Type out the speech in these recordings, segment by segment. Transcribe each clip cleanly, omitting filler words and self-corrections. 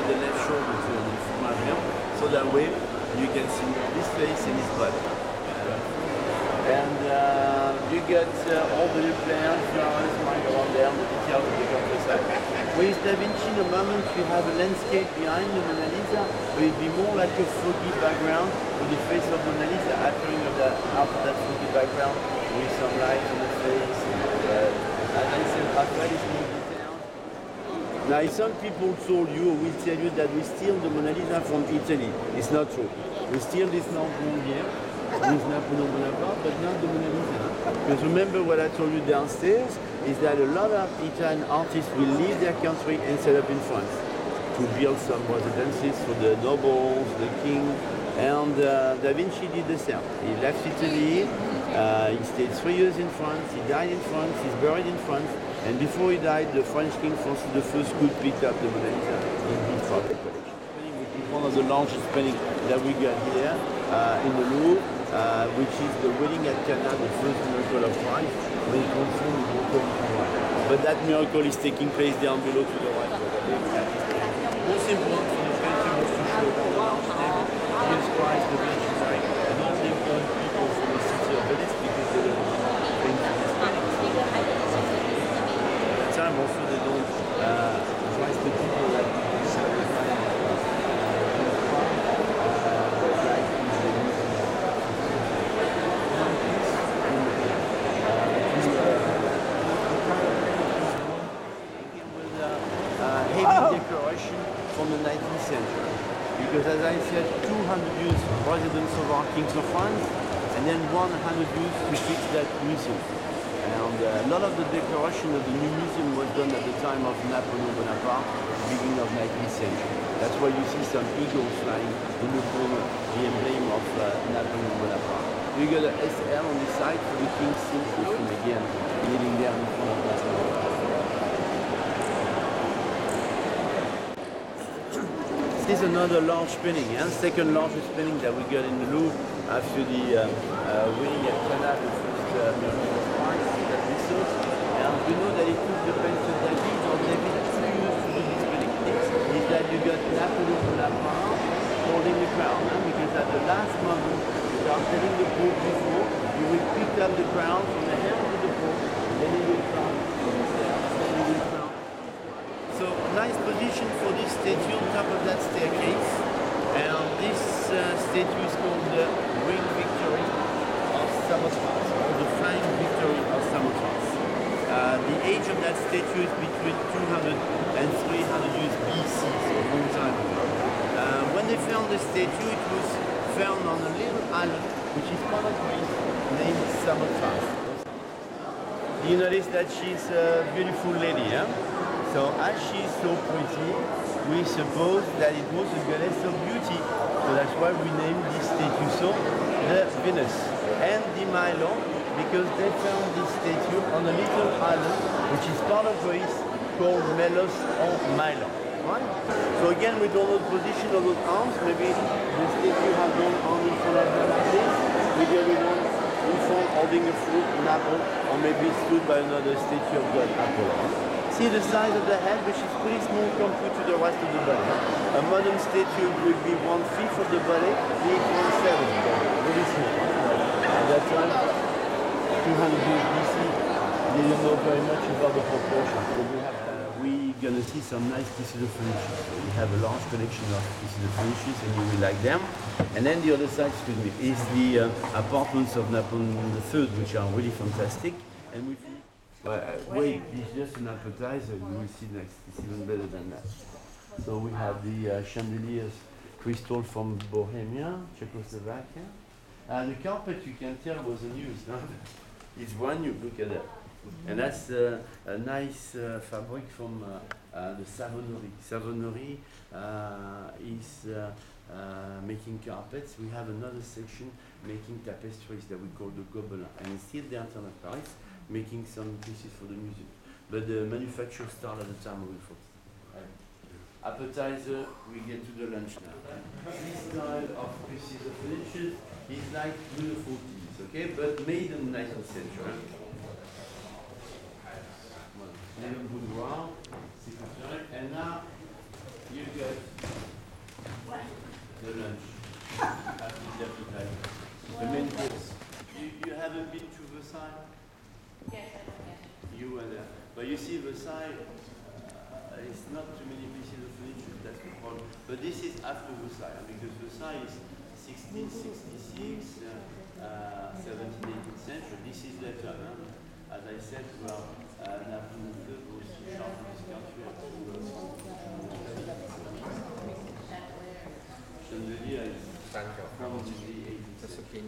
the left shoulder to the Milo, so that way you can see his face and his body. And you get all the new players, Milo on there, the details of the countryside. With Da Vinci, the moment you have a landscape behind the Mona Lisa, it will be more like a foggy background with the face of Mona Lisa appearing out of that foggy background with some light on the face. As I said, Raphael is more detailed. Now, some people told you, will tell you that we steal the Mona Lisa from Italy. It's not true. We steal this Napoleon here with Napoleon Bonaparte, but not the Mona Lisa. Because remember what I told you downstairs, is that a lot of Italian artists will leave their country and set up in France to build some residences for the nobles, the king, and Da Vinci did the same. He left Italy, he stayed 3 years in France, he died in France, he's buried in France, and before he died, the French king Francis I could pick up the Mona Lisa in his private collection. Which is one of the largest paintings that we got here in the Louvre, which is the wedding at Cana, the first miracle of Christ, when it transformed the water into wine. But that miracle is taking place down below to the right. Most important for the painting was to show the large name, Jesus Christ, the Virgin Mary, and all the important people from the city of Venice, because they don't paint this painting. At the time also they don't advise the people that decoration from the 19th century. Because as I said, 200 years residence of our kings of France, and then 100 years to fix that museum. And a lot of the decoration of the new museum was done at the time of Napoleon Bonaparte, beginning of 19th century. That's why you see some eagles flying in the corner, the emblem of Napoleon Bonaparte. You got an SL on the side for the king's seal system again, kneeling there in front of Napoleon. This is another large painting, second largest painting that we got in the Louvre after the wedding at Cana, the first miracle of Christ that we saw. And you know that it took the painter David or David 2 years to do this painting. Is that you got Napoleon Bonaparte holding the crown, because at the last moment, without telling the Pope before, you will pick up the crown from the hand of the Pope, then he will crown from the stairs, then he will crown. So nice position for this statue on top of that staircase, and this statue is called the Ring Victory of Samothrace, or the Flying Victory of Samothrace. The age of that statue is between 200 and 300 years BC, so a long time ago. When they found the statue, it was found on a little island, which is part of Greece, named Samothrace. You notice that she's a beautiful lady, So as she is so pretty, we suppose that it was a goddess of beauty. So that's why we named this statue so the Venus. And the Milo, because they found this statue on a little island, which is part of Greece, called Melos or Milo. Right? So again, we don't know the position of those arms. Maybe the statue has one arm in front of her like this, with the other one in front holding a fruit, an apple, or maybe stood by another statue of God, Apollo. See the size of the head, which is pretty small compared to the rest of the body. A modern statue would be 1/5 of the body, the 1/7, very small. At that time, 200 years BC, they didn't know very much about the proportions. So we're gonna see some nice pieces of finishes. We have a large collection of pieces of finishes, and you will like them. And then the other side, excuse me, is the apartments of Napoleon III, which are really fantastic. And we wait, it's just an appetizer. You will see next. It's even better than that. So we have the chandeliers, crystal from Bohemia, Czechoslovakia. And the carpet, you can tell, was unused. Huh? It's brand new. Look at that. And that's a nice fabric from the Savonnerie. Savonnerie is making carpets. We have another section making tapestries that we call the Gobelin. And it's still there in Paris, making some pieces for the museum. But the manufacture started at the time of the 40s. Appetizer, we get to the lunch now. This style of pieces of finishes is like the 40s, okay? But made in the 19th century. Little boudoir, and now you get the lunch. After the appetizer. The main course. You haven't been to Versailles? Yes, I know, yes. You were there. But you see, Versailles, it's not too many pieces of furniture, that's the problem. But this is after Versailles, because Versailles is 1666, 17th, 18th century. This is later. As I said, well, Napoleon III was sharp in this country. Chandelier is from the 18th century.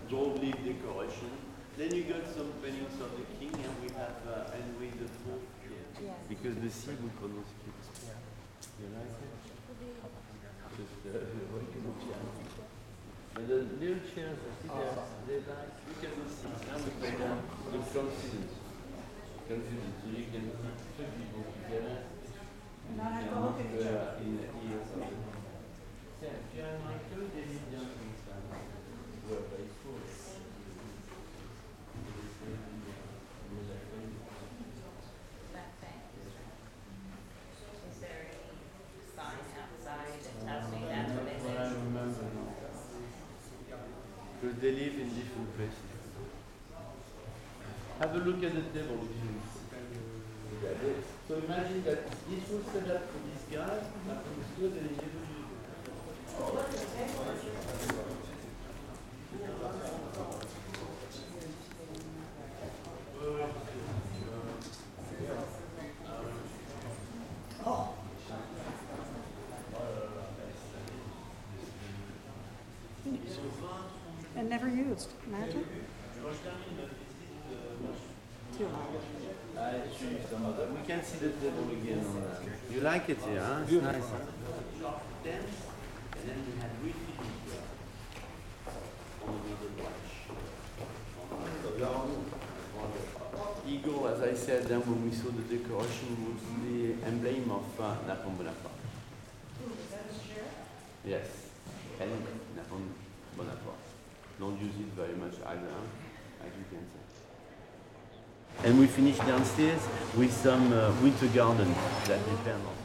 Gold leaf decoration. Then you got some paintings of the king, and we have Henry IV here. Because the C we pronounce it. You like it? Just and the little chairs, I see they like, look at the seats. Now we play down the confidence. Confidence. So you can see two people together. And I have to look at each other. In the ears of the Pierre and Michael, they live down inside. Well, but it's cool. Because they live in different places. Have a look at the table. So imagine that this was set up for these guys, Napoleon III, and he never used it. And never used. Imagine. Too loud. We can see the table again. You like it here, huh? It's nice, huh? And then we had refitting here on the watch. Eagle, as I said, then when we saw the decoration, was the emblem of Napoleon Bonaparte. Yes, and Napoleon Bonaparte. Don't use it very much either, as you can see. And we finished downstairs with some winter garden that depend on.